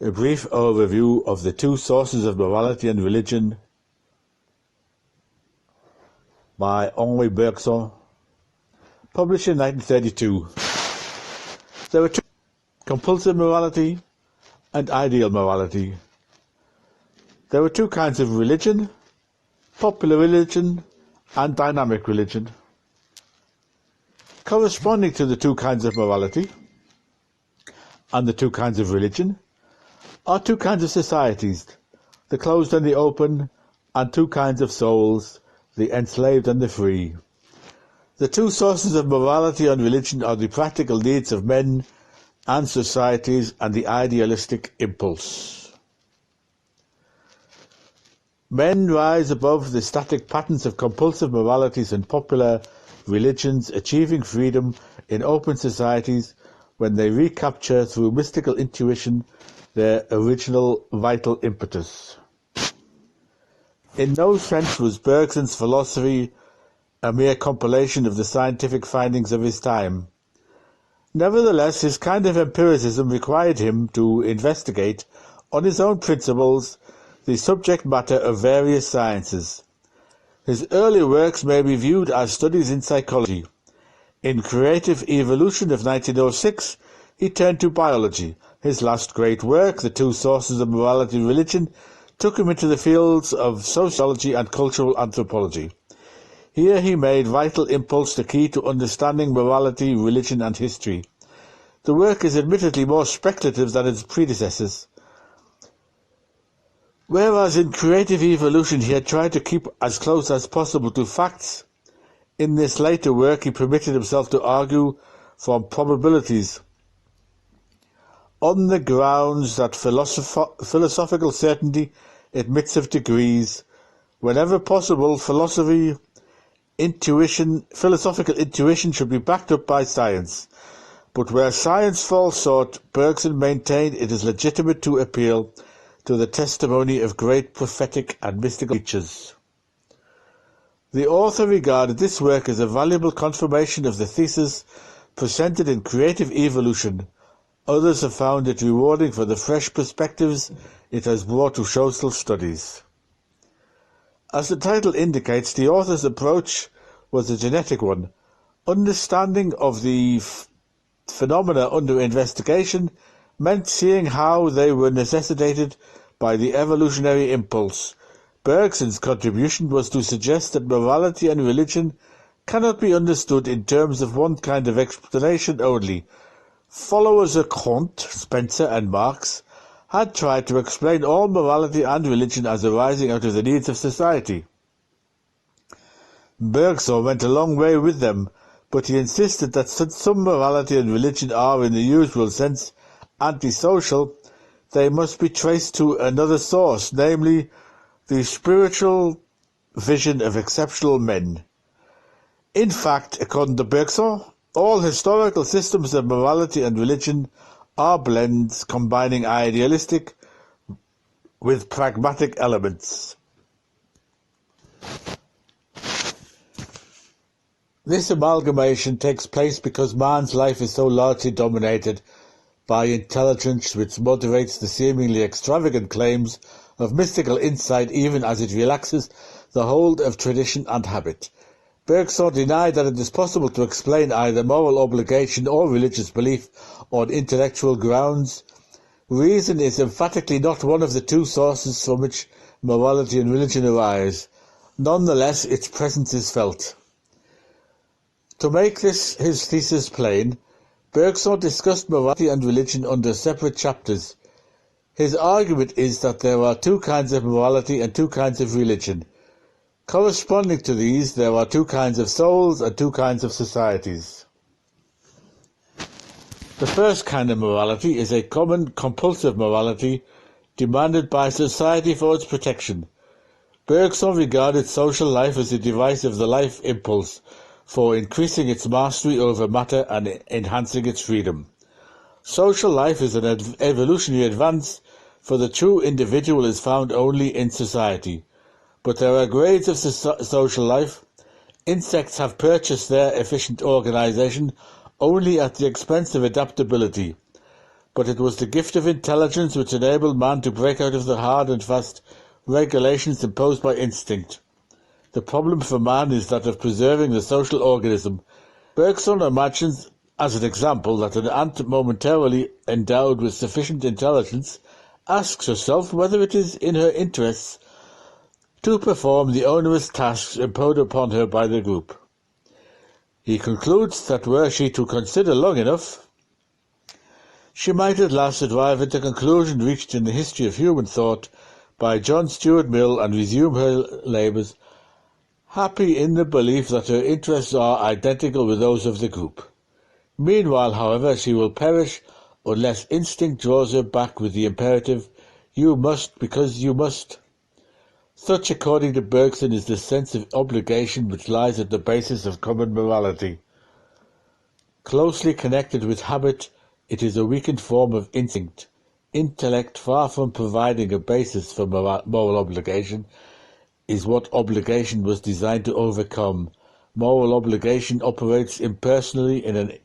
A brief overview of the two sources of morality and religion by Henri Bergson, published in 1932. There were two: compulsive morality and ideal morality. There were two kinds of religion: popular religion and dynamic religion. Corresponding to the two kinds of morality and the two kinds of religion are two kinds of societies, the closed and the open, and two kinds of souls, the enslaved and the free. The two sources of morality and religion are the practical needs of men and societies and the idealistic impulse. Men rise above the static patterns of compulsive moralities and popular religions, achieving freedom in open societies when they recapture through mystical intuition their original vital impetus. In no sense was Bergson's philosophy a mere compilation of the scientific findings of his time. Nevertheless, his kind of empiricism required him to investigate, on his own principles, the subject matter of various sciences. His early works may be viewed as studies in psychology. In Creative Evolution of 1906, he turned to biology. His last great work, The Two Sources of Morality and Religion, took him into the fields of sociology and cultural anthropology. Here he made vital impulse the key to understanding morality, religion and history. The work is admittedly more speculative than its predecessors. Whereas in Creative Evolution he had tried to keep as close as possible to facts, in this later work he permitted himself to argue from probabilities, on the grounds that philosophical certainty admits of degrees. Whenever possible, philosophical intuition should be backed up by science. But where science falls short, Bergson maintained it is legitimate to appeal to the testimony of great prophetic and mystical teachers. The author regarded this work as a valuable confirmation of the thesis presented in Creative Evolution. Others have found it rewarding for the fresh perspectives it has brought to social studies. As the title indicates, the author's approach was a genetic one. Understanding of the phenomena under investigation meant seeing how they were necessitated by the evolutionary impulse. Bergson's contribution was to suggest that morality and religion cannot be understood in terms of one kind of explanation only. Followers of Kant, Spencer and Marx had tried to explain all morality and religion as arising out of the needs of society. Bergson went a long way with them, but he insisted that since some morality and religion are, in the usual sense, antisocial, they must be traced to another source, namely the spiritual vision of exceptional men. In fact, according to Bergson, all historical systems of morality and religion are blends combining idealistic with pragmatic elements. This amalgamation takes place because man's life is so largely dominated by intelligence, which moderates the seemingly extravagant claims of mystical insight even as it relaxes the hold of tradition and habit. Bergson denied that it is possible to explain either moral obligation or religious belief on intellectual grounds. Reason is emphatically not one of the two sources from which morality and religion arise. Nonetheless, its presence is felt. To make his thesis plain, Bergson discussed morality and religion under separate chapters. His argument is that there are two kinds of morality and two kinds of religion. Corresponding to these, there are two kinds of souls and two kinds of societies. The first kind of morality is a common compulsive morality demanded by society for its protection. Bergson regarded social life as a device of the life impulse for increasing its mastery over matter and enhancing its freedom. Social life is an evolutionary advance, for the true individual is found only in society. But there are grades of social life. Insects have purchased their efficient organization only at the expense of adaptability. but it was the gift of intelligence which enabled man to break out of the hard and fast regulations imposed by instinct. The problem for man is that of preserving the social organism. Bergson imagines, as an example, that an ant momentarily endowed with sufficient intelligence asks herself whether it is in her interests to perform the onerous tasks imposed upon her by the group. He concludes that were she to consider long enough, she might at last arrive at the conclusion reached in the history of human thought by John Stuart Mill and resume her labours, happy in the belief that her interests are identical with those of the group. Meanwhile, however, she will perish unless instinct draws her back with the imperative, "You must because you must." Such, according to Bergson, is the sense of obligation which lies at the basis of common morality. Closely connected with habit, it is a weakened form of instinct. Intellect, far from providing a basis for moral obligation, is what obligation was designed to overcome. Moral obligation operates impersonally in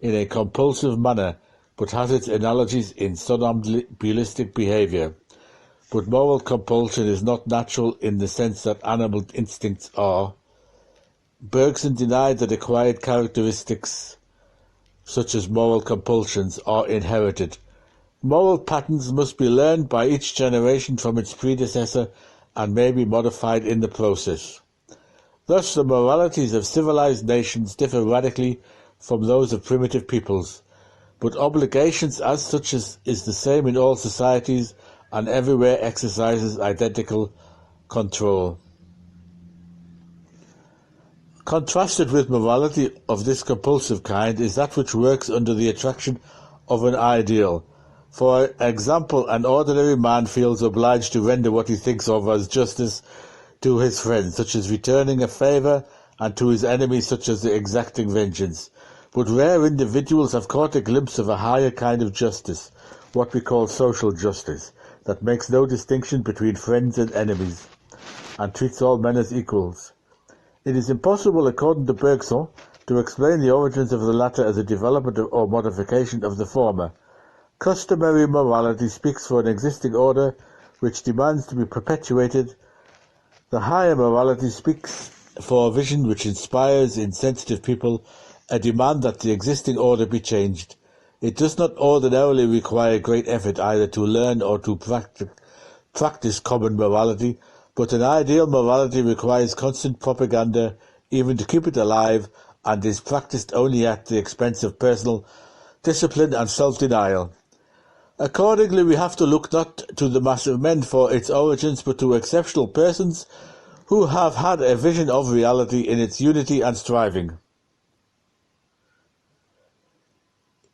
a compulsive manner, but has its analogies in somnambulistic behaviour. But moral compulsion is not natural in the sense that animal instincts are. Bergson denied that acquired characteristics, such as moral compulsions, are inherited. Moral patterns must be learned by each generation from its predecessor and may be modified in the process. Thus, the moralities of civilized nations differ radically from those of primitive peoples, but obligations as such is the same in all societies and everywhere exercises identical control. Contrasted with morality of this compulsive kind is that which works under the attraction of an ideal. For example, an ordinary man feels obliged to render what he thinks of as justice to his friends, such as returning a favour, and to his enemies, such as exacting vengeance. But rare individuals have caught a glimpse of a higher kind of justice, what we call social justice, that makes no distinction between friends and enemies, and treats all men as equals. It is impossible, according to Bergson, to explain the origins of the latter as a development or modification of the former. Customary morality speaks for an existing order which demands to be perpetuated. The higher morality speaks for a vision which inspires in sensitive people a demand that the existing order be changed. It does not ordinarily require great effort either to learn or to practice common morality, but an ideal morality requires constant propaganda, even to keep it alive, and is practiced only at the expense of personal discipline and self-denial. Accordingly, we have to look not to the mass of men for its origins, but to exceptional persons who have had a vision of reality in its unity and striving.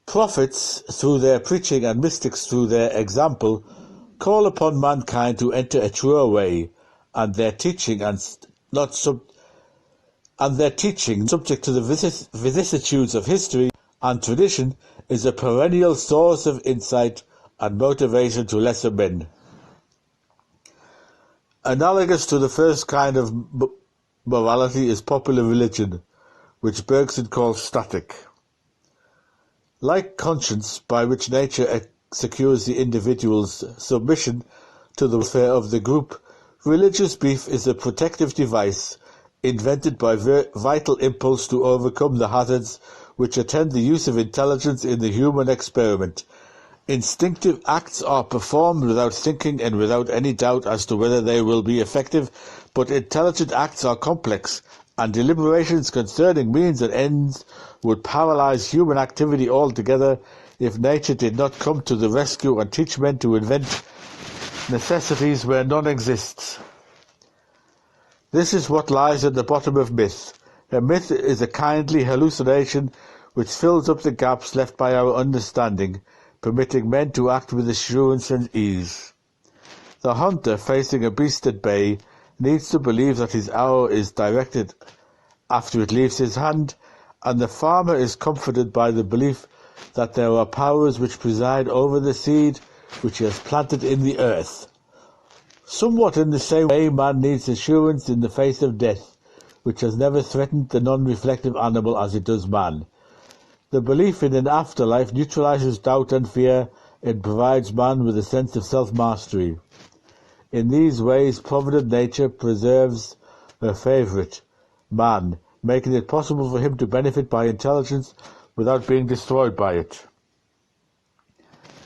Prophets, through their preaching, and mystics, through their example, call upon mankind to enter a truer way, and their teaching, subject to the vicissitudes of history and tradition, is a perennial source of insight and motivation to lesser men. Analogous to the first kind of morality is popular religion, which Bergson calls static. Like conscience, by which nature secures the individual's submission to the welfare of the group, religious belief is a protective device invented by vital impulse to overcome the hazards which attend the use of intelligence in the human experiment. Instinctive acts are performed without thinking and without any doubt as to whether they will be effective, but intelligent acts are complex, and deliberations concerning means and ends would paralyze human activity altogether if nature did not come to the rescue and teach men to invent necessities where none exists. This is what lies at the bottom of myth. A myth is a kindly hallucination which fills up the gaps left by our understanding, permitting men to act with assurance and ease. The hunter, facing a beast at bay, needs to believe that his arrow is directed after it leaves his hand, and the farmer is comforted by the belief that there are powers which preside over the seed which he has planted in the earth. Somewhat in the same way, man needs assurance in the face of death, which has never threatened the non-reflective animal as it does man. The belief in an afterlife neutralizes doubt and fear and provides man with a sense of self-mastery. In these ways, provident nature preserves her favorite, man, making it possible for him to benefit by intelligence without being destroyed by it.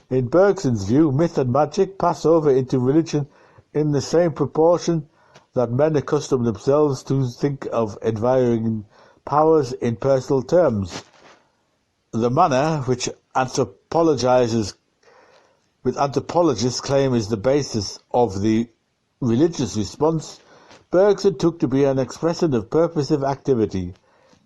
In Bergson's view, myth and magic pass over into religion in the same proportion that men accustom themselves to think of environing powers in personal terms. The manner which anthropologists claim is the basis of the religious response, Bergson took to be an expression of purposive activity.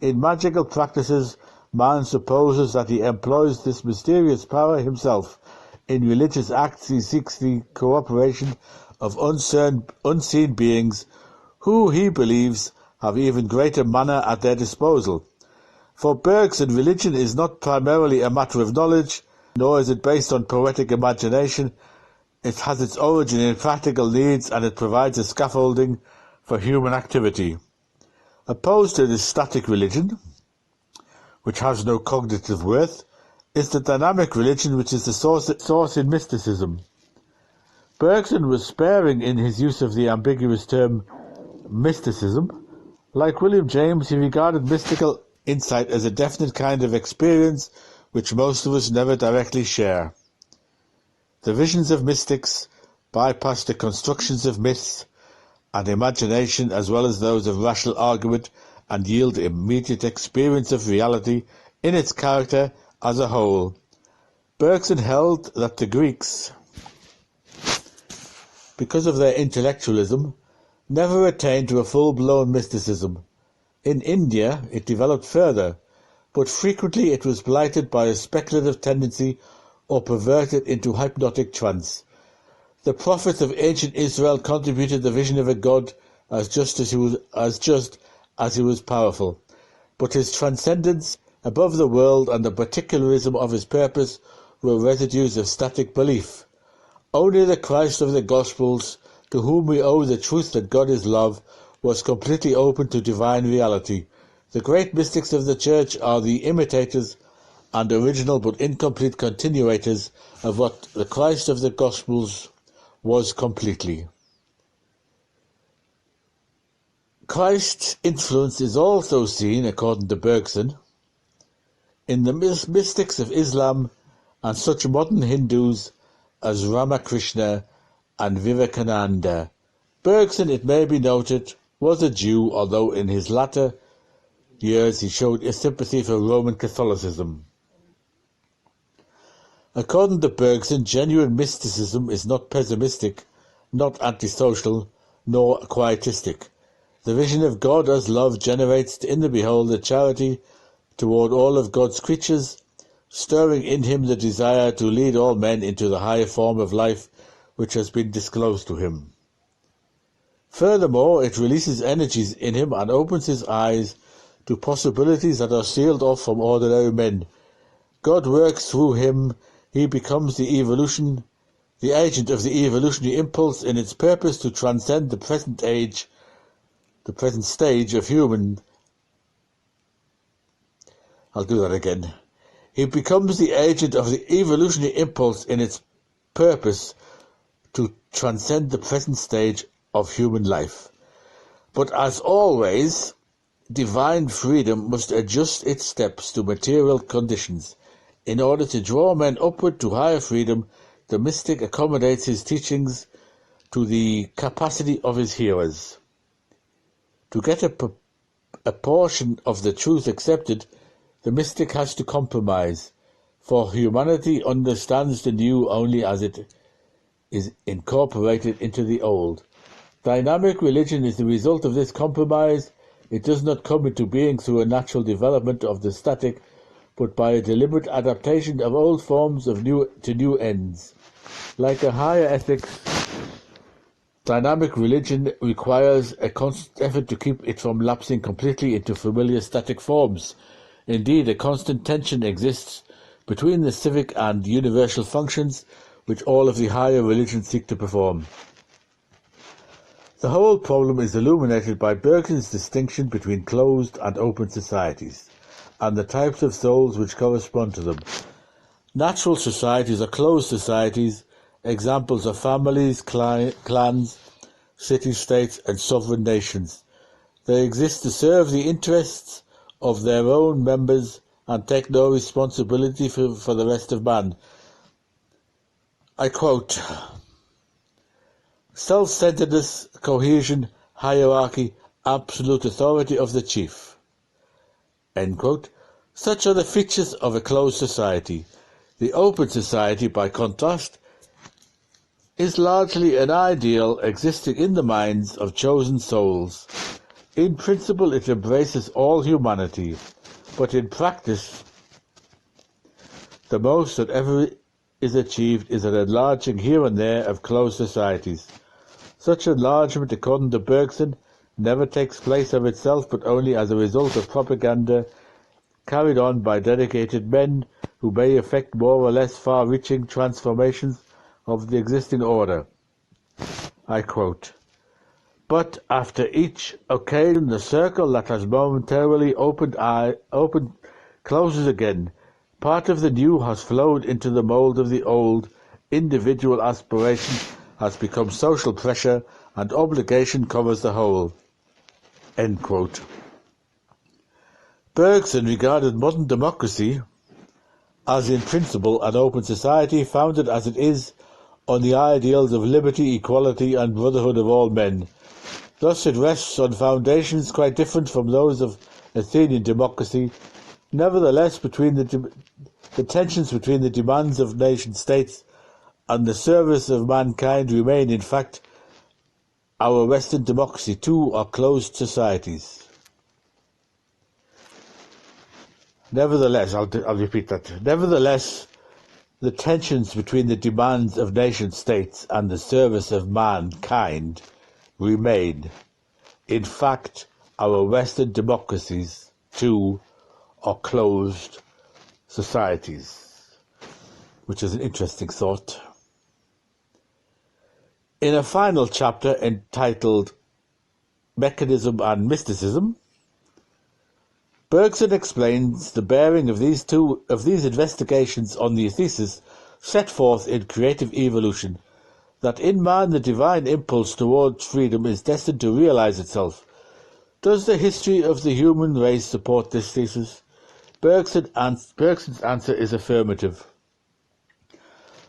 In magical practices, man supposes that he employs this mysterious power himself. In religious acts, he seeks the cooperation of unseen beings who, he believes, have even greater mana at their disposal. For Bergson, religion is not primarily a matter of knowledge, nor is it based on poetic imagination. It has its origin in practical needs, and it provides a scaffolding for human activity. Opposed to this static religion, which has no cognitive worth, is the dynamic religion which is the source in mysticism. Bergson was sparing in his use of the ambiguous term mysticism. Like William James, he regarded mystical insight as a definite kind of experience which most of us never directly share. The visions of mystics bypass the constructions of myths and imagination as well as those of rational argument and yield immediate experience of reality in its character as a whole. Bergson held that the Greeks, because of their intellectualism, never attained to a full-blown mysticism. In India, it developed further, but frequently it was blighted by a speculative tendency or perverted into hypnotic trance. The prophets of ancient Israel contributed the vision of a god as just as he was powerful, but his transcendence above the world and the particularism of his purpose were residues of static belief. Only the Christ of the Gospels, to whom we owe the truth that God is love, was completely open to divine reality. The great mystics of the Church are the imitators and original but incomplete continuators of what the Christ of the Gospels was completely. Christ's influence is also seen, according to Bergson, in the mystics of Islam and such modern Hindus as Ramakrishna and Vivekananda. Bergson, it may be noted, was a Jew, although in his latter years he showed a sympathy for Roman Catholicism. According to Bergson, genuine mysticism is not pessimistic, not antisocial, nor quietistic. The vision of God as love generates in the beholder charity toward all of God's creatures, stirring in him the desire to lead all men into the higher form of life which has been disclosed to him. Furthermore, it releases energies in him and opens his eyes to possibilities that are sealed off from ordinary men. God works through him. He becomes the agent of the evolutionary impulse in its purpose to transcend the present stage of human. I'll do that again. He becomes the agent of the evolutionary impulse in its purpose to transcend the present stage of human life. But as always, divine freedom must adjust its steps to material conditions. In order to draw men upward to higher freedom, the mystic accommodates his teachings to the capacity of his hearers. To get a portion of the truth accepted, the mystic has to compromise, for humanity understands the new only as it is incorporated into the old. Dynamic religion is the result of this compromise. It does not come into being through a natural development of the static, but by a deliberate adaptation of old forms to new ends. Like a higher ethics, dynamic religion requires a constant effort to keep it from lapsing completely into familiar static forms. Indeed, a constant tension exists between the civic and universal functions which all of the higher religions seek to perform. The whole problem is illuminated by Bergson's distinction between closed and open societies. and the types of souls which correspond to them. Natural societies are closed societies, examples of families, clans, city-states, and sovereign nations. They exist to serve the interests of their own members and take no responsibility for the rest of man. I quote, self-centeredness, cohesion, hierarchy, absolute authority of the chief. End quote. Such are the features of a closed society. The open society, by contrast, is largely an ideal existing in the minds of chosen souls. In principle, it embraces all humanity, but in practice, the most that ever is achieved is an enlarging here and there of closed societies. Such enlargement, according to Bergson, never takes place of itself, but only as a result of propaganda carried on by dedicated men who may effect more or less far-reaching transformations of the existing order. I quote, but after each occasion the circle that has momentarily opened closes again. Part of the new has flowed into the mould of the old. Individual aspiration has become social pressure, and obligation covers the whole. End quote. Bergson regarded modern democracy as in principle an open society founded as it is on the ideals of liberty, equality, and brotherhood of all men. Thus it rests on foundations quite different from those of Athenian democracy. Nevertheless, between the tensions between the demands of nation-states and the service of mankind remain. In fact, our Western democracy too are closed societies. Nevertheless, I'll repeat that. Nevertheless, the tensions between the demands of nation-states and the service of mankind remain. In fact, our Western democracies too are closed societies, which is an interesting thought. In a final chapter entitled Mechanism and Mysticism, Bergson explains the bearing of these investigations on the thesis set forth in Creative Evolution, that in man the divine impulse towards freedom is destined to realize itself. Does the history of the human race support this thesis? Bergson's answer is affirmative.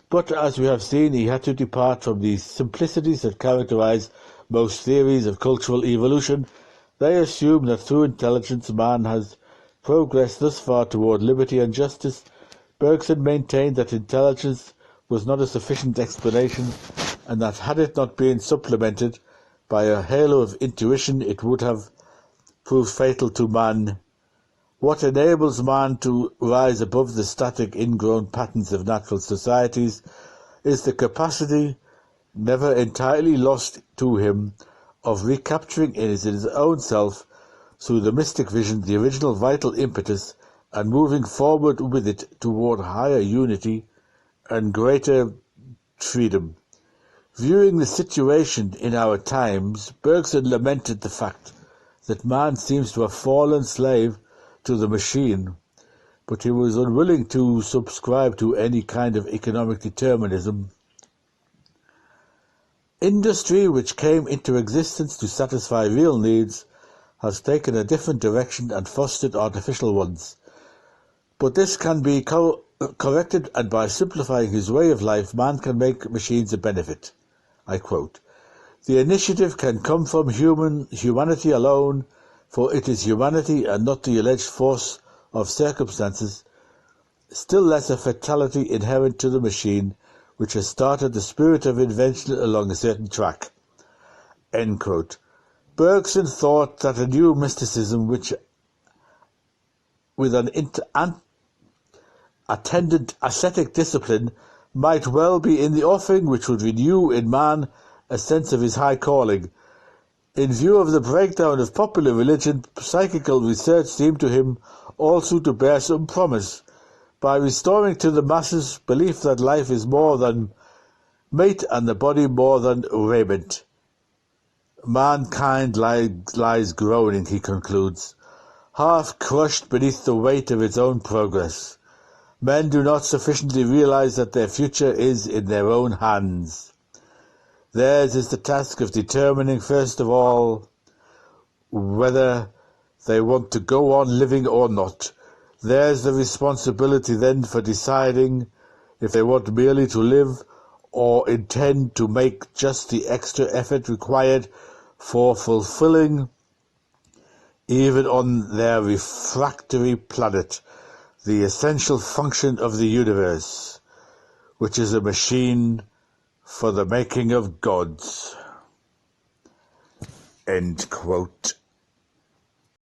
But as we have seen, he had to depart from the simplicities that characterize most theories of cultural evolution. They assume that through intelligence man has progressed thus far toward liberty and justice. Bergson maintained that intelligence was not a sufficient explanation, and that had it not been supplemented by a halo of intuition, it would have proved fatal to man. What enables man to rise above the static ingrown patterns of natural societies is the capacity, never entirely lost to him, of recapturing in his own self, through the mystic vision, the original vital impetus, and moving forward with it toward higher unity and greater freedom. Viewing the situation in our times, Bergson lamented the fact that man seems to have fallen slave to the machine, but he was unwilling to subscribe to any kind of economic determinism. Industry, which came into existence to satisfy real needs, has taken a different direction and fostered artificial ones. But this can be corrected, and by simplifying his way of life, man can make machines a benefit. I quote, "The initiative can come from humanity alone, for it is humanity and not the alleged force of circumstances, still less a fatality inherent to the machine, which has started the spirit of invention along a certain track." End quote. Bergson thought that a new mysticism, which with an attendant ascetic discipline, might well be in the offing, which would renew in man a sense of his high calling. In view of the breakdown of popular religion, psychical research seemed to him also to bear some promise, by restoring to the masses belief that life is more than mate and the body more than raiment. Mankind lies groaning, he concludes, half crushed beneath the weight of its own progress. Men do not sufficiently realize that their future is in their own hands. Theirs is the task of determining, first of all, whether they want to go on living or not. Theirs the responsibility then for deciding if they want merely to live or intend to make just the extra effort required for fulfilling, even on their refractory planet, the essential function of the universe, which is a machine for the making of gods. End quote.